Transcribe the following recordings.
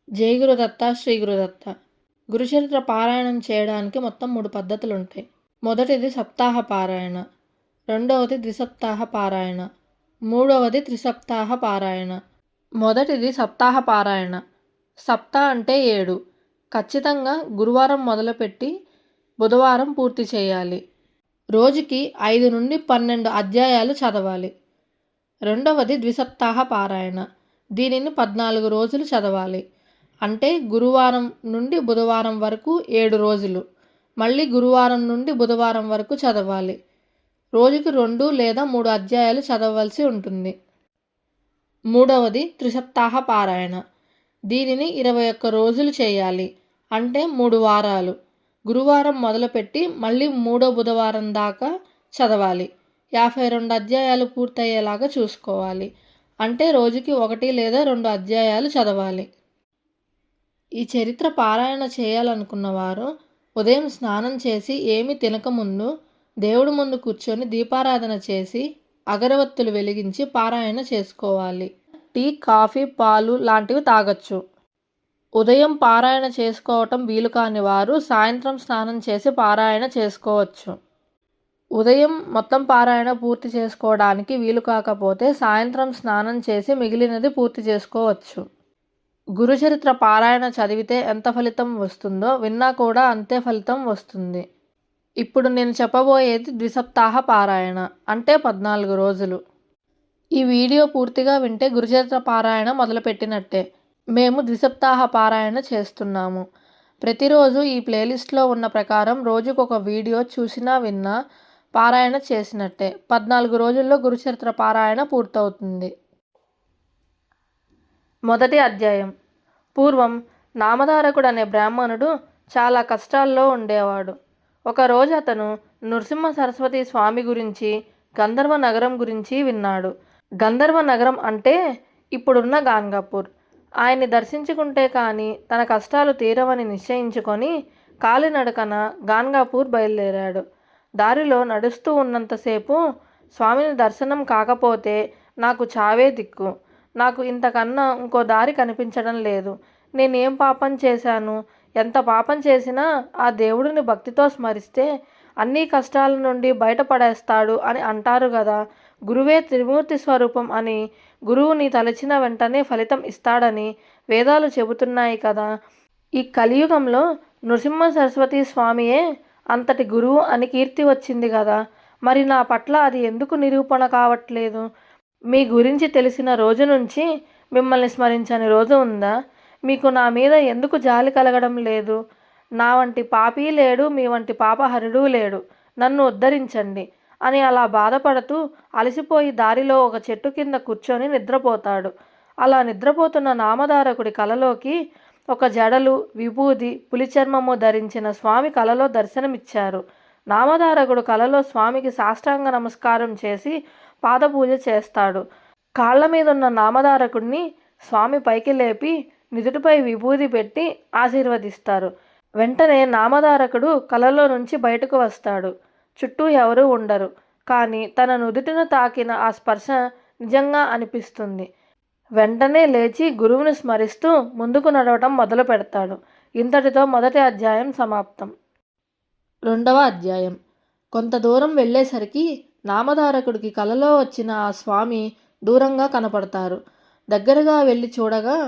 జై గురుదత్త శ్రీ గురుదత్త. గురుచరిత్ర పారాయణం చేయడానికి మొత్తం 3 పద్ధతులుంటాయి. మొదటిది సప్తాహ పారాయణ, రెండవది ద్విసప్తాహ పారాయణ, మూడవది త్రిసప్తాహ పారాయణ. మొదటిది సప్తాహ పారాయణ. సప్త అంటే 7. ఖచ్చితంగా గురువారం మొదలుపెట్టి బుధవారం పూర్తి చేయాలి. రోజుకి 5 నుండి 12 అధ్యాయాలు చదవాలి. రెండవది ద్విసప్తాహ పారాయణ. దీనిని 14 రోజులు చదవాలి. అంటే గురువారం నుండి బుధవారం వరకు 7 రోజులు. మళ్ళీ గురువారం నుండి బుధవారం వరకు చదవాలి. రోజుకి 2 లేదా 3 అధ్యాయాలు చదవవలసి ఉంటుంది. మూడవది త్రిసప్తాహ పారాయణ. దీనిని 21 రోజులు చేయాలి. అంటే 3 వారాలు. గురువారం మొదలుపెట్టి మళ్ళీ 3వ బుధవారం దాకా చదవాలి. 52 అధ్యాయాలు పూర్తయ్యేలాగా చూసుకోవాలి. అంటే రోజుకి 1 లేదా 2 అధ్యాయాలు చదవాలి. ఈ చరిత్ర పారాయణ చేయాలనుకున్నవారు ఉదయం స్నానం చేసి ఏమీ తినకముందు దేవుడి ముందు కూర్చొని దీపారాధన చేసి అగరవత్తులు వెలిగించి పారాయణ చేసుకోవాలి. టీ, కాఫీ, పాలు లాంటివి తాగొచ్చు. ఉదయం పారాయణ చేసుకోవటం వీలు కాని వారు సాయంత్రం స్నానం చేసి పారాయణ చేసుకోవచ్చు. ఉదయం మొత్తం పారాయణ పూర్తి చేసుకోవడానికి వీలు కాకపోతే సాయంత్రం స్నానం చేసి మిగిలినది పూర్తి చేసుకోవచ్చు. గురుచరిత్ర పారాయణ చదివితే ఎంత ఫలితం వస్తుందో విన్నా కూడా అంతే ఫలితం వస్తుంది. ఇప్పుడు నేను చెప్పబోయేది ద్విసప్తాహ పారాయణ, అంటే 14 రోజులు. ఈ వీడియో పూర్తిగా వింటే గురుచరిత్ర పారాయణ మొదలుపెట్టినట్టే. మేము ద్విసప్తాహ పారాయణ చేస్తున్నాము. ప్రతిరోజు ఈ ప్లేలిస్ట్లో ఉన్న ప్రకారం రోజుకొక వీడియో చూసినా విన్నా పారాయణ చేసినట్టే. 14 రోజుల్లో గురుచరిత్ర పారాయణ పూర్తవుతుంది. మొదటి అధ్యాయం. పూర్వం నామధారకుడు అనే బ్రాహ్మణుడు చాలా కష్టాల్లో ఉండేవాడు. ఒకరోజు అతను నృసింహ సరస్వతి స్వామి గురించి, గంధర్వ నగరం గురించి విన్నాడు. గంధర్వ నగరం అంటే ఇప్పుడున్న గాన్గాపూర్. ఆయన్ని దర్శించుకుంటే కానీ తన కష్టాలు తీరవని నిశ్చయించుకొని కాలినడకన గాన్గాపూర్ బయలుదేరాడు. దారిలో నడుస్తూ ఉన్నంతసేపు స్వామిని దర్శనం కాకపోతే నాకు చావే దిక్కు, నాకు ఇంతకన్నా ఇంకో దారి కనిపించడం లేదు, నేనేం పాపం చేశాను, ఎంత పాపం చేసినా ఆ దేవుడిని భక్తితో స్మరిస్తే అన్ని కష్టాల నుండి బయటపడేస్తాడు అని అంటారు కదా. గురువే త్రిమూర్తి స్వరూపం అని, గురువుని తలచిన వెంటనే ఫలితం ఇస్తాడని వేదాలు చెబుతున్నాయి కదా. ఈ కలియుగంలో నృసింహ సరస్వతి స్వామియే అంతటి గురువు అని కీర్తి వచ్చింది కదా. మరి నా పట్ల అది ఎందుకు నిరూపణ కావట్లేదు? మీ గురించి తెలిసిన రోజు నుంచి మిమ్మల్ని స్మరించని రోజు ఉందా? మీకు నా మీద ఎందుకు జాలి కలగడం లేదు? నా వంటి పాపీ లేడు, మీ వంటి పాపహరుడు లేడు, నన్ను ఉద్ధరించండి అని అలా బాధపడుతూ అలసిపోయి దారిలో ఒక చెట్టు కింద కూర్చొని నిద్రపోతాడు. అలా నిద్రపోతున్న నామధారకుడి కలలోకి ఒక జడలు, విభూది, పులిచర్మము ధరించిన స్వామి కలలో దర్శనమిచ్చారు. నామధారకుడు కలలో స్వామికి సాష్టాంగ నమస్కారం చేసి పాదపూజ చేస్తాడు. కాళ్ల మీదున్న నామధారకుడిని స్వామి పైకి లేపి నుదుటిపై విభూది పెట్టి ఆశీర్వదిస్తారు. వెంటనే నామధారకుడు కలలో నుంచి బయటకు వస్తాడు. చుట్టూ ఎవరూ ఉండరు. కానీ తన నుదుటిన తాకిన ఆ స్పర్శ నిజంగా అనిపిస్తుంది. వెంటనే లేచి గురువుని స్మరిస్తూ ముందుకు నడవటం మొదలు పెడతాడు. ఇంతటితో మొదటి అధ్యాయం సమాప్తం. రెండవ అధ్యాయం. కొంత దూరం వెళ్ళేసరికి నామధారకుడికి కలలో వచ్చిన ఆ స్వామి దూరంగా కనపడతారు. దగ్గరగా వెళ్ళి చూడగా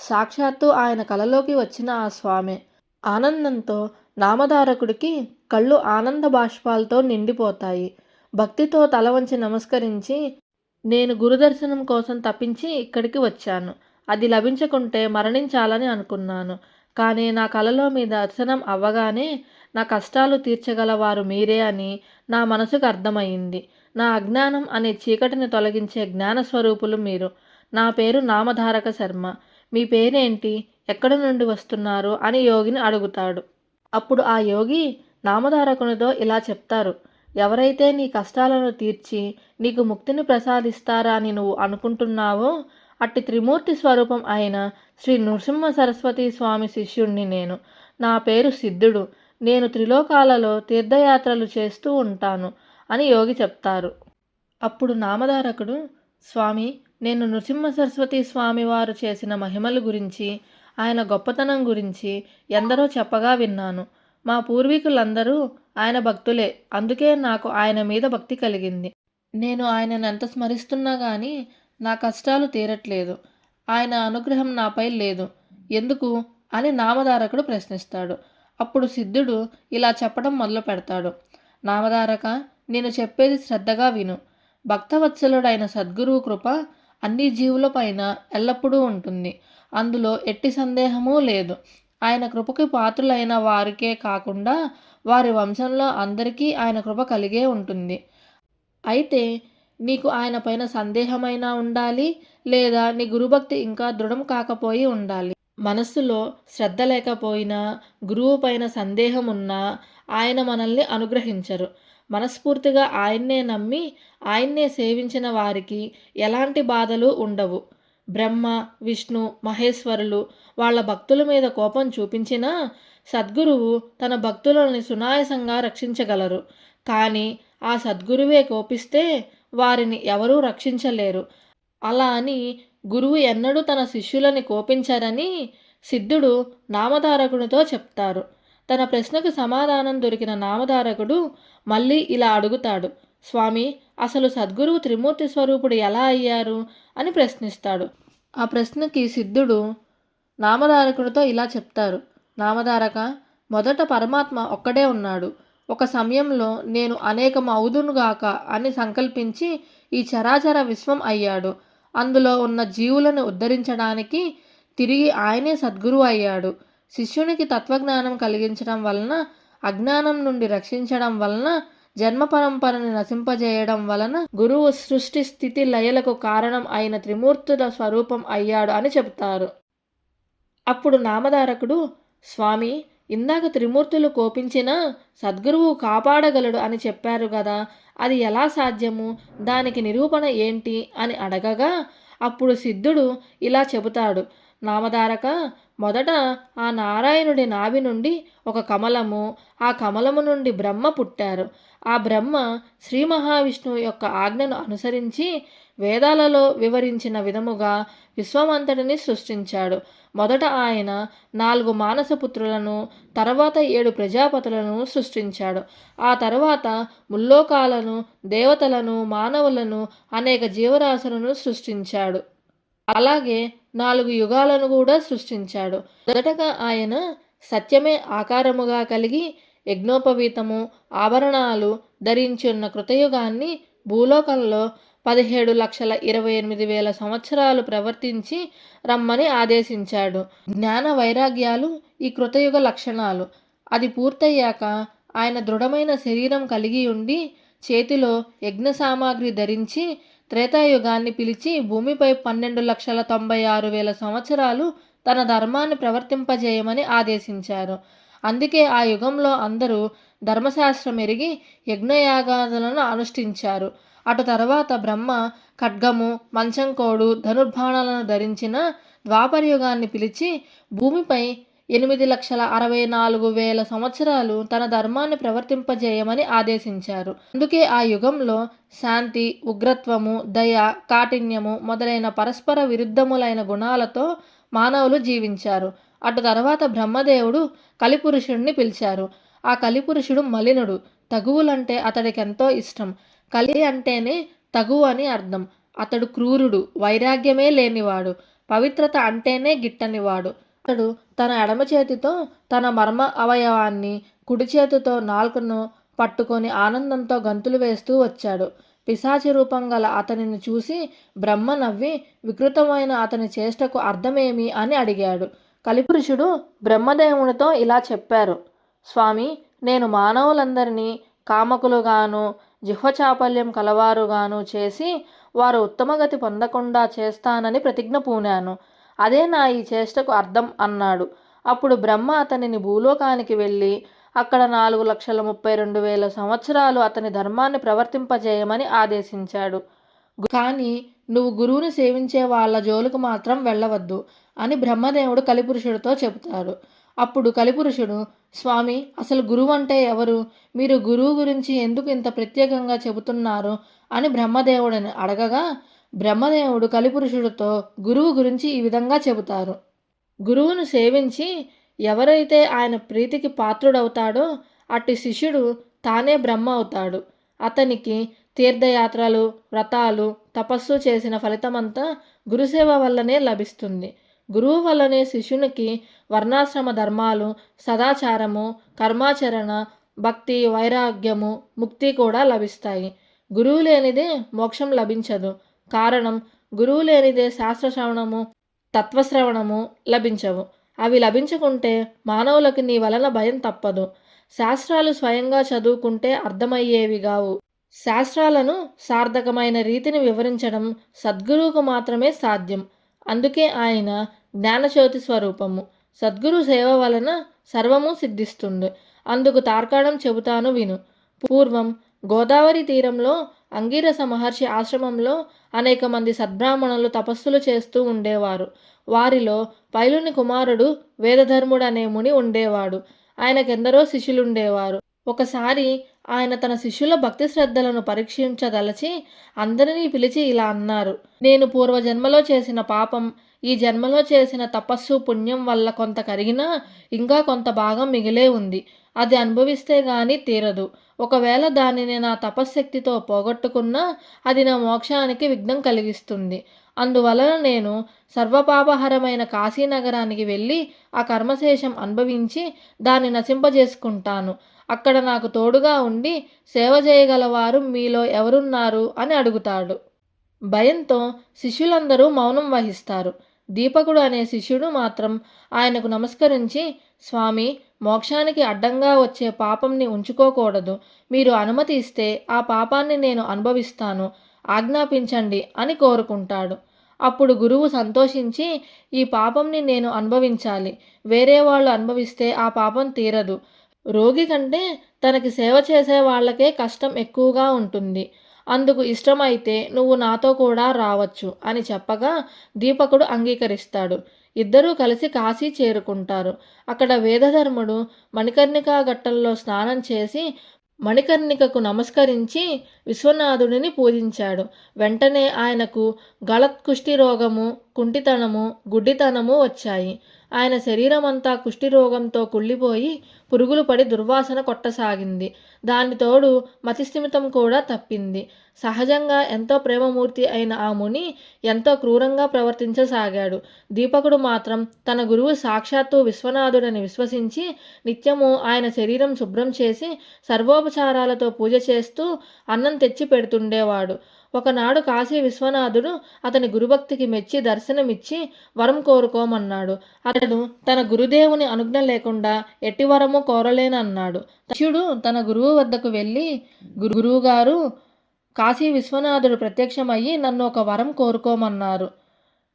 సాక్షాత్తు ఆయన కలలోకి వచ్చిన ఆ స్వామే. ఆనందంతో నామధారకుడికి కళ్ళు ఆనంద బాష్పాలతో నిండిపోతాయి. భక్తితో తల వంచి నమస్కరించి, నేను గురుదర్శనం కోసం తప్పించి ఇక్కడికి వచ్చాను. అది లభించకుంటే మరణించాలని అనుకున్నాను. కానీ నా కలలో మీ దర్శనం అవ్వగానే నా కష్టాలు తీర్చగలవారు మీరే అని నా మనసుకు అర్థమయ్యింది. నా అజ్ఞానం అనే చీకటిని తొలగించే జ్ఞానస్వరూపులు మీరు. నా పేరు నామధారక శర్మ. మీ పేరేంటి, ఎక్కడి నుండి వస్తున్నారు అని యోగిని అడుగుతాడు. అప్పుడు ఆ యోగి నామధారకునితో ఇలా చెప్తారు. ఎవరైతే నీ కష్టాలను తీర్చి నీకు ముక్తిని ప్రసాదిస్తారా అని నువ్వు అనుకుంటున్నావో అట్టి త్రిమూర్తి స్వరూపం అయిన శ్రీ నృసింహ సరస్వతి స్వామి శిష్యుణ్ణి నేను. నా పేరు సిద్ధుడు. నేను త్రిలోకాలలో తీర్థయాత్రలు చేస్తూ ఉంటాను అని యోగి చెప్తారు. అప్పుడు నామధారకుడు, స్వామి, నేను నృసింహ సరస్వతి స్వామి వారు చేసిన మహిమల గురించి, ఆయన గొప్పతనం గురించి ఎందరో చెప్పగా విన్నాను. మా పూర్వీకులందరూ ఆయన భక్తులే. అందుకే నాకు ఆయన మీద భక్తి కలిగింది. నేను ఆయనను ఎంత స్మరిస్తున్నా గానీ నా కష్టాలు తీరట్లేదు. ఆయన అనుగ్రహం నాపై లేదు. ఎందుకు అని నామధారకుడు ప్రశ్నిస్తాడు. అప్పుడు సిద్ధుడు ఇలా చెప్పడం మొదలు పెడతాడు. నామధారక, నేను చెప్పేది శ్రద్ధగా విను. భక్తవత్సలుడైన సద్గురువు కృప అన్ని జీవులపైన ఎల్లప్పుడూ ఉంటుంది. అందులో ఎట్టి సందేహమూ లేదు. ఆయన కృపకి పాత్రులైన వారికే కాకుండా వారి వంశంలో అందరికీ ఆయన కృప కలిగే ఉంటుంది. అయితే నీకు ఆయన పైన సందేహమైనా ఉండాలి, లేదా నీ గురుభక్తి ఇంకా దృఢం కాకపోయి ఉండాలి. మనస్సులో శ్రద్ధ లేకపోయినా, గురువు పైన సందేహం ఉన్నా ఆయన మనల్ని అనుగ్రహించరు. మనస్ఫూర్తిగా ఆయన్నే నమ్మి ఆయన్నే సేవించిన వారికి ఎలాంటి బాధలు ఉండవు. బ్రహ్మ, విష్ణు, మహేశ్వరులు వాళ్ళ భక్తుల మీద కోపం చూపించినా సద్గురువు తన భక్తులని సునాయాసంగా రక్షించగలరు. కానీ ఆ సద్గురువే కోపిస్తే వారిని ఎవరూ రక్షించలేరు. అలా అని గురువు ఎన్నడూ తన శిష్యులని కోపించరని సిద్ధుడు నామధారకునితో చెప్తారు. తన ప్రశ్నకు సమాధానం దొరికిన నామధారకుడు మళ్ళీ ఇలా అడుగుతాడు. స్వామి, అసలు సద్గురువు త్రిమూర్తి స్వరూపుడు ఎలా అయ్యారు అని ప్రశ్నిస్తాడు. ఆ ప్రశ్నకి సిద్ధుడు నామధారకుడితో ఇలా చెప్తారు. నామధారక, మొదట పరమాత్మ ఒక్కడే ఉన్నాడు. ఒక సమయంలో నేను అనేకం అవుదునుగాక అని సంకల్పించి ఈ చరాచర విశ్వం అయ్యాడు. అందులో ఉన్న జీవులను ఉద్ధరించడానికి తిరిగి ఆయనే సద్గురువు అయ్యాడు. శిష్యునికి తత్వజ్ఞానం కలిగించడం వలన, అజ్ఞానం నుండి రక్షించడం వలన, జన్మ పరంపరని నశింపజేయడం వలన గురువు సృష్టి స్థితి లయలకు కారణం అయిన త్రిమూర్తుల స్వరూపం అయ్యాడు అని చెబుతారు. అప్పుడు నామధారకుడు, స్వామి, ఇందాక త్రిమూర్తులు కోపించినా సద్గురువు కాపాడగలడు అని చెప్పారు కదా, అది ఎలా సాధ్యము? దానికి నిరూపణ ఏంటి అని అడగగా అప్పుడు సిద్ధుడు ఇలా చెబుతాడు. నామధారక, మొదట ఆ నారాయణుడి నాభి నుండి ఒక కమలము, ఆ కమలము నుండి బ్రహ్మ పుట్టారు. ఆ బ్రహ్మ శ్రీ మహావిష్ణువు యొక్క ఆజ్ఞను అనుసరించి వేదాలలో వివరించిన విధముగా విశ్వమంతటిని సృష్టించాడు. మొదట ఆయన 4 మానసపుత్రులను, తర్వాత 7 ప్రజాపతులను సృష్టించాడు. ఆ తర్వాత ముల్లోకాలను, దేవతలను, మానవులను, అనేక జీవరాశులను సృష్టించాడు. అలాగే 4 యుగాలను కూడా సృష్టించాడు. మొదటగా ఆయన సత్యమే ఆకారముగా కలిగి యజ్ఞోపవీతము, ఆభరణాలు ధరించున్న కృతయుగాన్ని భూలోకంలో 17,28,000 సంవత్సరాలు ప్రవర్తించి రమ్మని ఆదేశించాడు. జ్ఞాన వైరాగ్యాలు ఈ కృతయుగ లక్షణాలు. అది పూర్తయ్యాక ఆయన దృఢమైన శరీరం కలిగి ఉండి చేతిలో యజ్ఞ సామాగ్రి ధరించి త్రేతాయుగాన్ని పిలిచి భూమిపై 12,96,000 సంవత్సరాలు తన ధర్మాన్ని ప్రవర్తింపజేయమని ఆదేశించారు. అందుకే ఆ యుగంలో అందరూ ధర్మశాస్త్రం ఎరిగి యజ్ఞయాగాదులను అనుష్ఠించారు. అటు తర్వాత బ్రహ్మ ఖడ్గము, మంచంకోడు, ధనుర్బాణాలను ధరించిన ద్వాపరయుగాన్ని పిలిచి భూమిపై 8,64,000 సంవత్సరాలు తన ధర్మాన్ని ప్రవర్తింపజేయమని ఆదేశించారు. అందుకే ఆ యుగంలో శాంతి, ఉగ్రత్వము, దయ, కాఠిన్యము మొదలైన పరస్పర విరుద్ధములైన గుణాలతో మానవులు జీవించారు. అటు తర్వాత బ్రహ్మదేవుడు కలిపురుషుడిని పిలిచారు. ఆ కలిపురుషుడు మలినుడు. తగువులంటే అతడికెంతో ఇష్టం. కలి అంటేనే తగువు అని అర్థం. అతడు క్రూరుడు, వైరాగ్యమే లేనివాడు, పవిత్రత అంటేనే గిట్టనివాడు. అతడు తన ఎడమ చేతితో తన మర్మ అవయవాన్ని, కుడి చేతితో నాలుకను పట్టుకొని ఆనందంతో గంతులు వేస్తూ వచ్చాడు. పిశాచి రూపం గల అతనిని చూసి బ్రహ్మ నవ్వి వికృతమైన అతని చేష్టకు అర్థమేమి అని అడిగాడు. కలిపురుషుడు బ్రహ్మదేవునితో ఇలా చెప్పారు. స్వామి, నేను మానవులందరినీ కామకులుగాను, జిహ్వచాపల్యం కలవారుగాను చేసి వారు ఉత్తమగతి పొందకుండా చేస్తానని ప్రతిజ్ఞ పూనాను. అదే నా ఈ చేష్టకు అర్థం అన్నాడు. అప్పుడు బ్రహ్మ అతనిని భూలోకానికి వెళ్ళి అక్కడ 4,32,000 సంవత్సరాలు అతని ధర్మాన్ని ప్రవర్తింపజేయమని ఆదేశించాడు. కానీ నువ్వు గురువుని సేవించే వాళ్ళ జోలికి మాత్రం వెళ్ళవద్దు అని బ్రహ్మదేవుడు కలిపురుషుడితో చెబుతాడు. అప్పుడు కలిపురుషుడు, స్వామి, అసలు గురువు అంటే ఎవరు? మీరు గురువు గురించి ఎందుకు ఇంత ప్రత్యేకంగా చెబుతున్నారు అని బ్రహ్మదేవుడిని అడగగా బ్రహ్మదేవుడు కలిపురుషుడితో గురువు గురించి ఈ విధంగా చెబుతారు. గురువును సేవించి ఎవరైతే ఆయన ప్రీతికి పాత్రుడవుతాడో అట్టి శిష్యుడు తానే బ్రహ్మ అవుతాడు. అతనికి తీర్థయాత్రలు, వ్రతాలు, తపస్సు చేసిన ఫలితమంతా గురుసేవ వల్లనే లభిస్తుంది. గురువు వల్లనే శిష్యునికి వర్ణాశ్రమ ధర్మాలు, సదాచారము, కర్మాచరణ, భక్తి, వైరాగ్యము, ముక్తి కూడా లభిస్తాయి. గురువు లేనిదే మోక్షం లభించదు. కారణం, గురువు లేనిదే శాస్త్రశ్రవణము, తత్వశ్రవణము లభించవు. అవి లభించకుంటే మానవులకు నీ వలన భయం తప్పదు. శాస్త్రాలు స్వయంగా చదువుకుంటే అర్థమయ్యేవి గావు. శాస్త్రాలను సార్థకమైన రీతిని వివరించడం సద్గురువుకు మాత్రమే సాధ్యం. అందుకే ఆయన జ్ఞానజ్యోతి స్వరూపము. సద్గురు సేవ వలన సర్వము సిద్ధిస్తుంది. అందుకు తార్కాణం చెబుతాను విను. పూర్వం గోదావరి తీరంలో అంగీరస మహర్షి ఆశ్రమంలో అనేక మంది సద్బ్రాహ్మణులు తపస్సులు చేస్తూ ఉండేవారు. వారిలో పైలుని కుమారుడు వేదధర్ముడు అనే ముని ఉండేవాడు. ఆయనకెందరో శిష్యులుండేవారు. ఒకసారి ఆయన తన శిష్యుల భక్తి శ్రద్ధలను పరీక్షించదలచి అందరినీ పిలిచి ఇలా అన్నారు: నేను పూర్వజన్మలో చేసిన పాపం ఈ జన్మలో చేసిన తపస్సు పుణ్యం వల్ల కొంత కరిగినా ఇంకా కొంత భాగం మిగిలే ఉంది. అది అనుభవిస్తే గాని తీరదు. ఒకవేళ దానిని నా తపశ్శక్తితో పోగొట్టుకున్నా అది నా మోక్షానికి విఘ్నం కలిగిస్తుంది. అందువలన నేను సర్వపాపహరమైన కాశీనగరానికి వెళ్ళి ఆ కర్మశేషం అనుభవించి దాన్ని నశింపజేసుకుంటాను. అక్కడ నాకు తోడుగా ఉండి సేవ చేయగలవారు మీలో ఎవరున్నారు అని అడుగుతాడు. భయంతో శిష్యులందరూ మౌనం వహిస్తారు. దీపకుడు అనే శిష్యుడు మాత్రం ఆయనకు నమస్కరించి, స్వామి, మోక్షానికి అడ్డంగా వచ్చే పాపంని ఉంచుకోకూడదు. మీరు అనుమతి ఇస్తే ఆ పాపాన్ని నేను అనుభవిస్తాను. ఆజ్ఞాపించండి అని కోరుకుంటాడు. అప్పుడు గురువు సంతోషించి, ఈ పాపంని నేను అనుభవించాలి. వేరే వాళ్ళు అనుభవిస్తే ఆ పాపం తీరదు. రోగి కంటే తనకి సేవ చేసే వాళ్ళకే కష్టం ఎక్కువగా ఉంటుంది. అందుకు ఇష్టమైతే నువ్వు నాతో కూడా రావచ్చు అని చెప్పగా దీపకుడు అంగీకరిస్తాడు. ఇద్దరూ కలిసి కాశీ చేరుకుంటారు. అక్కడ వేదధర్ముడు మణికర్ణికా ఘట్టంలో స్నానం చేసి మణికర్ణికకు నమస్కరించి విశ్వనాథుడిని పూజించాడు. వెంటనే ఆయనకు గళత్కుష్టి రోగము, కుంటితనము, గుడ్డితనము వచ్చాయి. ఆయన శరీరమంతా కుష్ఠిరోగంతో కుళ్ళిపోయి పురుగులు పడి దుర్వాసన కొట్టసాగింది. దానితోడు మతిస్థిమితం కూడా తప్పింది. సహజంగా ఎంతో ప్రేమమూర్తి అయిన ఆ ముని ఎంతో క్రూరంగా ప్రవర్తించసాగాడు. దీపకుడు మాత్రం తన గురువు సాక్షాత్తు విశ్వనాథుడని విశ్వసించి నిత్యము ఆయన శరీరం శుభ్రం చేసి సర్వోపచారాలతో పూజ చేస్తూ అన్నం తెచ్చి పెడుతుండేవాడు. ఒకనాడు కాశీ విశ్వనాథుడు అతని గురుభక్తికి మెచ్చి దర్శనమిచ్చి వరం కోరుకోమన్నాడు. అతడు తన గురుదేవుని అనుజ్ఞ లేకుండా ఎట్టి వరము కోరలేనన్నాడు. శిష్యుడు తన గురువు వద్దకు వెళ్ళి, గురువుగారు, కాశీ విశ్వనాథుడు ప్రత్యక్షమయ్యి నన్ను ఒక వరం కోరుకోమన్నారు.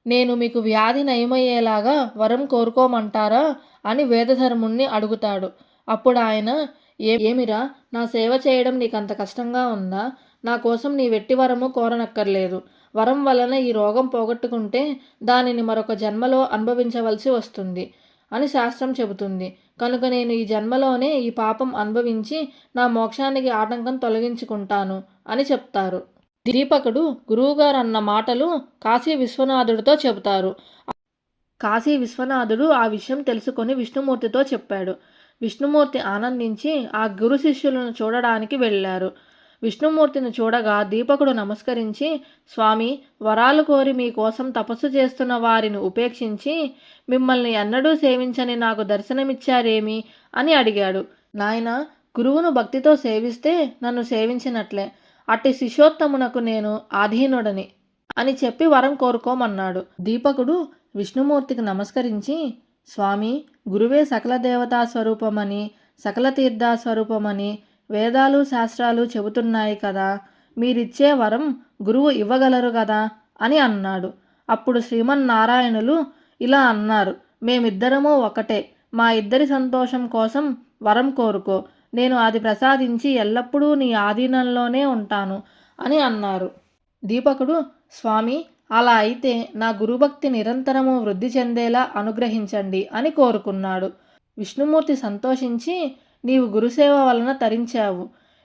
నేను మీకు వ్యాధి నయమయ్యేలాగా వరం కోరుకోమంటారా అని వేదధర్ముణ్ణి అడుగుతాడు. అప్పుడు ఆయన, ఏమిరా, నా సేవ చేయడం నీకంత కష్టంగా ఉందా? నా కోసం నీ వెట్టి వరము కోరనక్కర్లేదు. వరం వలన ఈ రోగం పోగొట్టుకుంటే దానిని మరొక జన్మలో అనుభవించవలసి వస్తుంది అని శాస్త్రం చెబుతుంది. కనుక నేను ఈ జన్మలోనే ఈ పాపం అనుభవించి నా మోక్షానికి ఆటంకం తొలగించుకుంటాను అని చెప్తారు. దీపకుడు గురువుగారు అన్న మాటలు కాశీ విశ్వనాథుడితో చెబుతారు. కాశీ విశ్వనాథుడు ఆ విషయం తెలుసుకొని విష్ణుమూర్తితో చెప్పాడు. విష్ణుమూర్తి ఆనందించి ఆ గురు శిష్యులను చూడడానికి వెళ్ళారు. విష్ణుమూర్తిని చూడగా దీపకుడు నమస్కరించి, స్వామి, వరాలు కోరి మీకోసం తపస్సు చేస్తున్న వారిని ఉపేక్షించి మిమ్మల్ని ఎన్నడూ సేవించని నాకు దర్శనమిచ్చారేమి అని అడిగాడు. నాయనా, గురువును భక్తితో సేవిస్తే నన్ను సేవించినట్లే. అట్టి శిష్యోత్తమునకు నేను ఆధీనుడని అని చెప్పి వరం కోరుకోమన్నాడు. దీపకుడు విష్ణుమూర్తికి నమస్కరించి, స్వామి, గురువే సకల దేవతా స్వరూపమని, సకల తీర్థా స్వరూపమని వేదాలు శాస్త్రాలు చెబుతున్నాయి కదా, మీరిచ్చే వరం గురువు ఇవ్వగలరు కదా అని అన్నాడు. అప్పుడు శ్రీమన్నారాయణులు ఇలా అన్నారు: మేమిద్దరము ఒకటే. మా ఇద్దరి సంతోషం కోసం వరం కోరుకో. నేను అది ప్రసాదించి ఎల్లప్పుడూ నీ ఆధీనంలోనే ఉంటాను అని అన్నారు. దీపకుడు, స్వామి, అలా అయితే నా గురుభక్తి నిరంతరము వృద్ధి చెందేలా అనుగ్రహించండి అని కోరుకున్నాడు. విష్ణుమూర్తి సంతోషించి, నీవు గురుసేవ వలన తరించావు.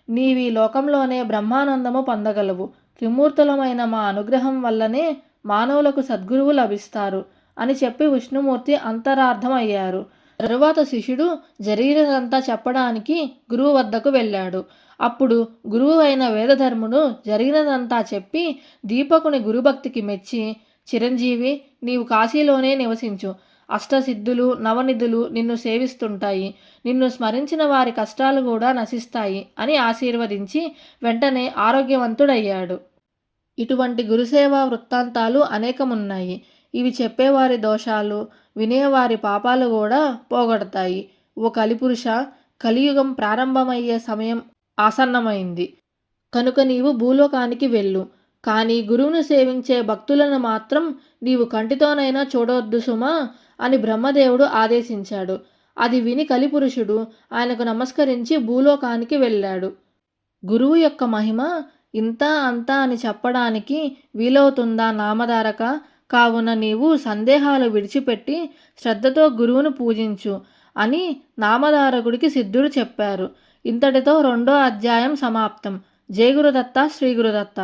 నీవి లోకంలోనే బ్రహ్మానందము పొందగలవు. త్రిమూర్తులమైన మా అనుగ్రహం వల్లనే మానవులకు సద్గురువు లభిస్తారు. అని చెప్పి విష్ణుమూర్తి అంతరార్థం అయ్యారు. తరువాత శిష్యుడు జరిగినదంతా చెప్పడానికి గురువు వద్దకు వెళ్ళాడు. అప్పుడు గురువు అయిన వేదధర్ముడు జరిగినదంతా చెప్పి దీపకుని గురుభక్తికి మెచ్చి, చిరంజీవి, నీవు కాశీలోనే నివసించు. అష్టసిద్ధులు నవనిధులు నిన్ను సేవిస్తుంటాయి. నిన్ను స్మరించిన వారి కష్టాలు కూడా నశిస్తాయి అని ఆశీర్వదించి వెంటనే ఆరోగ్యవంతుడయ్యాడు. ఇటువంటి గురుసేవా వృత్తాంతాలు అనేకమున్నాయి. ఇవి చెప్పేవారి దోషాలు, వినేవారి పాపాలు కూడా పోగొడతాయి. ఓ కలిపురుష, కలియుగం ప్రారంభమయ్యే సమయం ఆసన్నమైంది. కనుక నీవు భూలోకానికి వెళ్ళు. కానీ గురువును సేవించే భక్తులను మాత్రం నీవు కంటితోనైనా చూడవద్దు సుమా అని బ్రహ్మదేవుడు ఆదేశించాడు. అది విని కలిపురుషుడు ఆయనకు నమస్కరించి భూలోకానికి వెళ్ళాడు. గురువు యొక్క మహిమ ఇంతా అంతా అని చెప్పడానికి వీలవుతుందా నామధారక? కావున నీవు సందేహాలు విడిచిపెట్టి శ్రద్ధతో గురువును పూజించు అని నామధారకుడికి సిద్ధుడు చెప్పారు. ఇంతటితో 2వ అధ్యాయం సమాప్తం. జై గురుదత్త, శ్రీ గురుదత్త.